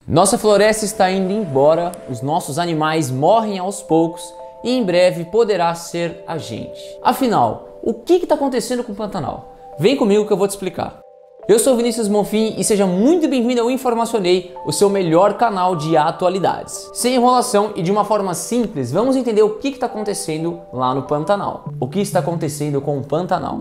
Nossa floresta está indo embora, os nossos animais morrem aos poucos e em breve poderá ser a gente. Afinal, o que está acontecendo com o Pantanal? Vem comigo que eu vou te explicar. Eu sou Vinícius Bonfim e seja muito bem-vindo ao Informacionei, o seu melhor canal de atualidades. Sem enrolação e de uma forma simples, vamos entender o que está acontecendo lá no Pantanal. O que está acontecendo com o Pantanal?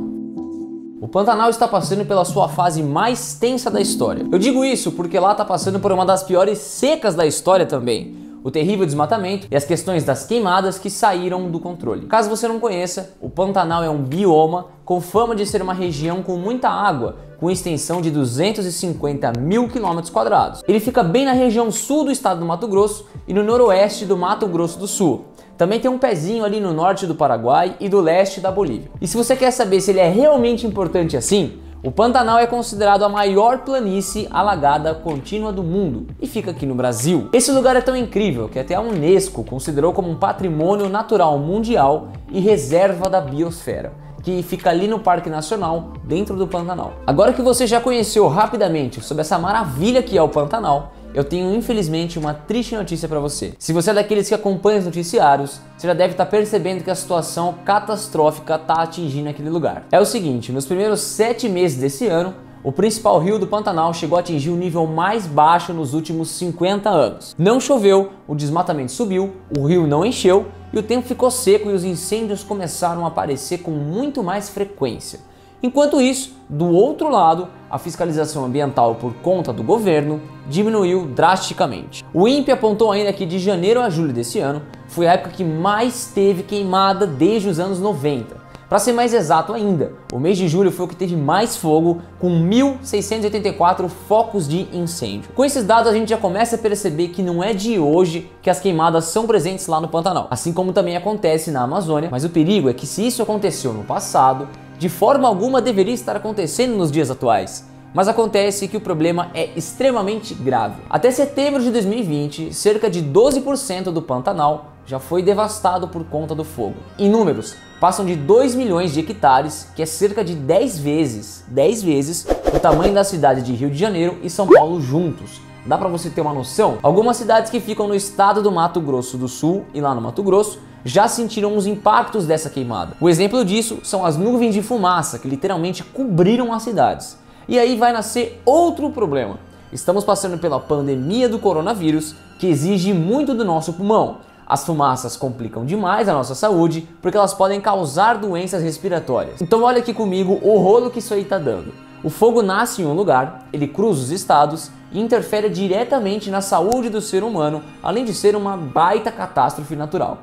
O Pantanal está passando pela sua fase mais tensa da história. Eu digo isso porque lá está passando por uma das piores secas da história também. O terrível desmatamento e as questões das queimadas que saíram do controle. Caso você não conheça, o Pantanal é um bioma com fama de ser uma região com muita água, com extensão de 250 mil km². Ele fica bem na região sul do estado do Mato Grosso e no noroeste do Mato Grosso do Sul. Também tem um pezinho ali no norte do Paraguai e do leste da Bolívia. E se você quer saber se ele é realmente importante assim, o Pantanal é considerado a maior planície alagada contínua do mundo e fica aqui no Brasil. Esse lugar é tão incrível que até a Unesco considerou como um patrimônio natural mundial e reserva da biosfera, que fica ali no Parque Nacional, dentro do Pantanal. Agora que você já conheceu rapidamente sobre essa maravilha que é o Pantanal, eu tenho infelizmente uma triste notícia para você. Se você é daqueles que acompanha os noticiários, você já deve estar percebendo que a situação catastrófica está atingindo aquele lugar. É o seguinte, nos primeiros 7 meses desse ano, o principal rio do Pantanal chegou a atingir o nível mais baixo nos últimos 50 anos. Não choveu, o desmatamento subiu, o rio não encheu e o tempo ficou seco e os incêndios começaram a aparecer com muito mais frequência. Enquanto isso, do outro lado, a fiscalização ambiental por conta do governo diminuiu drasticamente. O INPE apontou ainda que de janeiro a julho desse ano foi a época que mais teve queimada desde os anos 90. Para ser mais exato ainda, o mês de julho foi o que teve mais fogo, com 1.684 focos de incêndio. Com esses dados a gente já começa a perceber que não é de hoje que as queimadas são presentes lá no Pantanal, assim como também acontece na Amazônia, mas o perigo é que se isso aconteceu no passado, de forma alguma deveria estar acontecendo nos dias atuais. Mas acontece que o problema é extremamente grave. Até setembro de 2020, cerca de 12% do Pantanal já foi devastado por conta do fogo. Em números, passam de 2 milhões de hectares, que é cerca de 10 vezes o tamanho da cidade de Rio de Janeiro e São Paulo juntos. Dá pra você ter uma noção? Algumas cidades que ficam no estado do Mato Grosso do Sul e lá no Mato Grosso já sentiram os impactos dessa queimada. O exemplo disso são as nuvens de fumaça que literalmente cobriram as cidades. E aí vai nascer outro problema. Estamos passando pela pandemia do coronavírus, que exige muito do nosso pulmão. As fumaças complicam demais a nossa saúde porque elas podem causar doenças respiratórias. Então olha aqui comigo o rolo que isso aí tá dando. O fogo nasce em um lugar, ele cruza os estados e interfere diretamente na saúde do ser humano, além de ser uma baita catástrofe natural.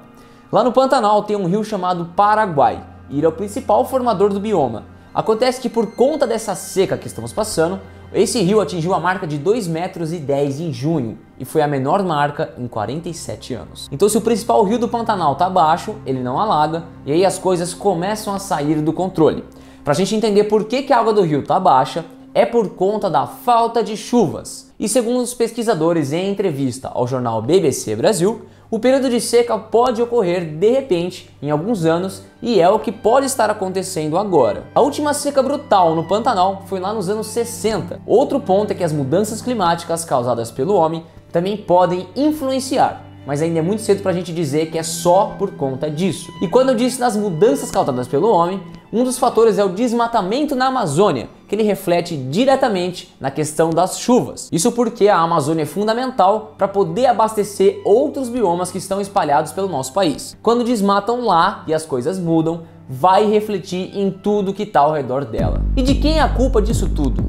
Lá no Pantanal tem um rio chamado Paraguai e ele é o principal formador do bioma. Acontece que por conta dessa seca que estamos passando, esse rio atingiu a marca de 2,10 metros em junho e foi a menor marca em 47 anos. Então se o principal rio do Pantanal está baixo, ele não alaga e aí as coisas começam a sair do controle. Para a gente entender por que a água do rio está baixa, é por conta da falta de chuvas. E segundo os pesquisadores em entrevista ao jornal BBC Brasil, o período de seca pode ocorrer de repente em alguns anos e é o que pode estar acontecendo agora. A última seca brutal no Pantanal foi lá nos anos 60. Outro ponto é que as mudanças climáticas causadas pelo homem também podem influenciar, mas ainda é muito cedo para a gente dizer que é só por conta disso. E quando eu disse das mudanças causadas pelo homem, um dos fatores é o desmatamento na Amazônia, que ele reflete diretamente na questão das chuvas. Isso porque a Amazônia é fundamental para poder abastecer outros biomas que estão espalhados pelo nosso país. Quando desmatam lá e as coisas mudam, vai refletir em tudo que está ao redor dela. E de quem é a culpa disso tudo?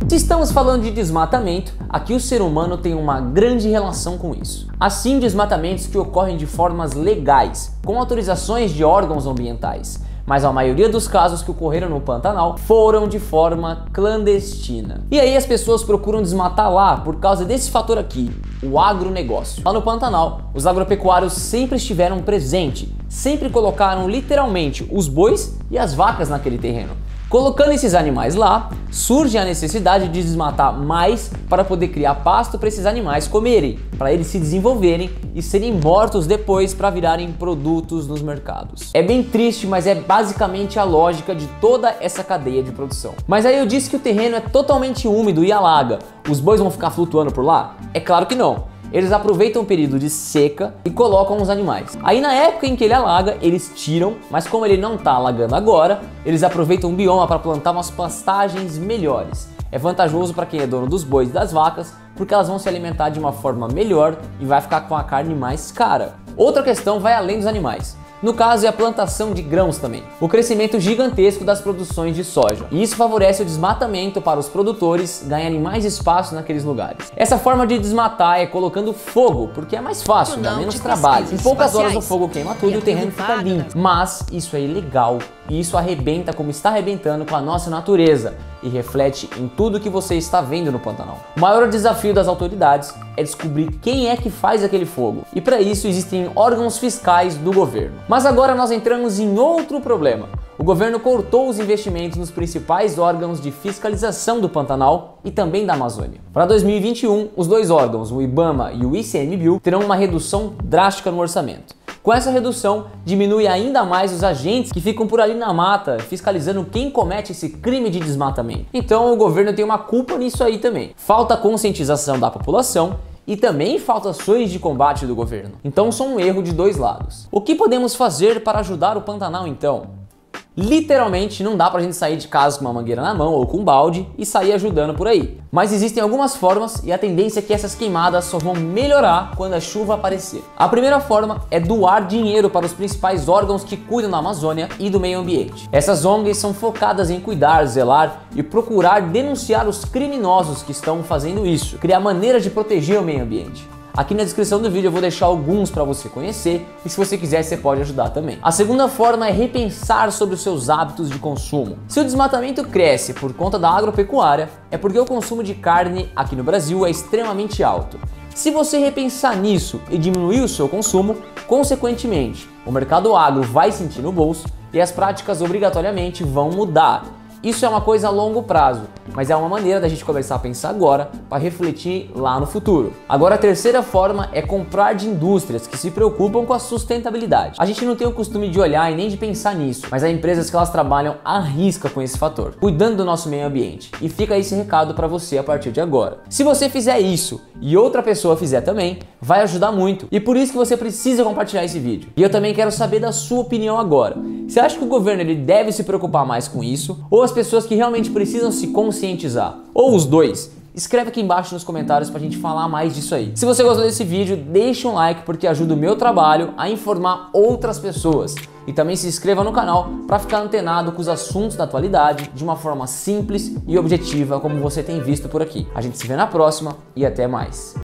Se estamos falando de desmatamento, aqui o ser humano tem uma grande relação com isso. Assim, desmatamentos que ocorrem de formas legais, com autorizações de órgãos ambientais, mas a maioria dos casos que ocorreram no Pantanal foram de forma clandestina. E aí as pessoas procuram desmatar lá por causa desse fator aqui, o agronegócio. Lá no Pantanal, os agropecuários sempre estiveram presentes, sempre colocaram literalmente os bois e as vacas naquele terreno. Colocando esses animais lá, surge a necessidade de desmatar mais para poder criar pasto para esses animais comerem, para eles se desenvolverem e serem mortos depois para virarem produtos nos mercados. É bem triste, mas é basicamente a lógica de toda essa cadeia de produção. Mas aí eu disse que o terreno é totalmente úmido e alaga. Os bois vão ficar flutuando por lá? É claro que não. Eles aproveitam o período de seca e colocam os animais. Aí na época em que ele alaga, eles tiram, mas como ele não está alagando agora, eles aproveitam o bioma para plantar umas pastagens melhores. É vantajoso para quem é dono dos bois e das vacas, porque elas vão se alimentar de uma forma melhor e vai ficar com a carne mais cara. Outra questão vai além dos animais. No caso é a plantação de grãos também. O crescimento gigantesco das produções de soja. E isso favorece o desmatamento para os produtores ganharem mais espaço naqueles lugares. Essa forma de desmatar é colocando fogo, porque é mais fácil, dá menos trabalho. Em poucas horas o fogo queima tudo e o terreno fica limpo. Mas isso é ilegal e isso arrebenta como está arrebentando com a nossa natureza e reflete em tudo que você está vendo no Pantanal. O maior desafio das autoridades é descobrir quem é que faz aquele fogo. E para isso existem órgãos fiscais do governo. Mas agora nós entramos em outro problema. O governo cortou os investimentos nos principais órgãos de fiscalização do Pantanal e também da Amazônia. Para 2021, os dois órgãos, o IBAMA e o ICMBio, terão uma redução drástica no orçamento. Com essa redução, diminui ainda mais os agentes que ficam por ali na mata, fiscalizando quem comete esse crime de desmatamento. Então o governo tem uma culpa nisso aí também. Falta conscientização da população e também falta ações de combate do governo. Então são um erro de dois lados. O que podemos fazer para ajudar o Pantanal então? Literalmente não dá pra gente sair de casa com uma mangueira na mão ou com um balde e sair ajudando por aí. Mas existem algumas formas e a tendência é que essas queimadas só vão melhorar quando a chuva aparecer. A primeira forma é doar dinheiro para os principais órgãos que cuidam da Amazônia e do meio ambiente. Essas ONGs são focadas em cuidar, zelar e procurar denunciar os criminosos que estão fazendo isso, criar maneiras de proteger o meio ambiente. Aqui na descrição do vídeo eu vou deixar alguns para você conhecer e se você quiser você pode ajudar também. A segunda forma é repensar sobre os seus hábitos de consumo. Se o desmatamento cresce por conta da agropecuária, é porque o consumo de carne aqui no Brasil é extremamente alto. Se você repensar nisso e diminuir o seu consumo, consequentemente, o mercado agro vai sentir no bolso e as práticas obrigatoriamente vão mudar. Isso é uma coisa a longo prazo, mas é uma maneira da gente começar a pensar agora para refletir lá no futuro. Agora a terceira forma é comprar de indústrias que se preocupam com a sustentabilidade. A gente não tem o costume de olhar e nem de pensar nisso, mas há empresas que elas trabalham à risca com esse fator, cuidando do nosso meio ambiente. E fica esse recado para você a partir de agora. Se você fizer isso e outra pessoa fizer também, vai ajudar muito. E por isso que você precisa compartilhar esse vídeo. E eu também quero saber da sua opinião agora. Você acha que o governo ele deve se preocupar mais com isso? Ou as pessoas que realmente precisam se conscientizar? Ou os dois? Escreve aqui embaixo nos comentários pra gente falar mais disso aí. Se você gostou desse vídeo, deixa um like porque ajuda o meu trabalho a informar outras pessoas. E também se inscreva no canal para ficar antenado com os assuntos da atualidade de uma forma simples e objetiva como você tem visto por aqui. A gente se vê na próxima e até mais.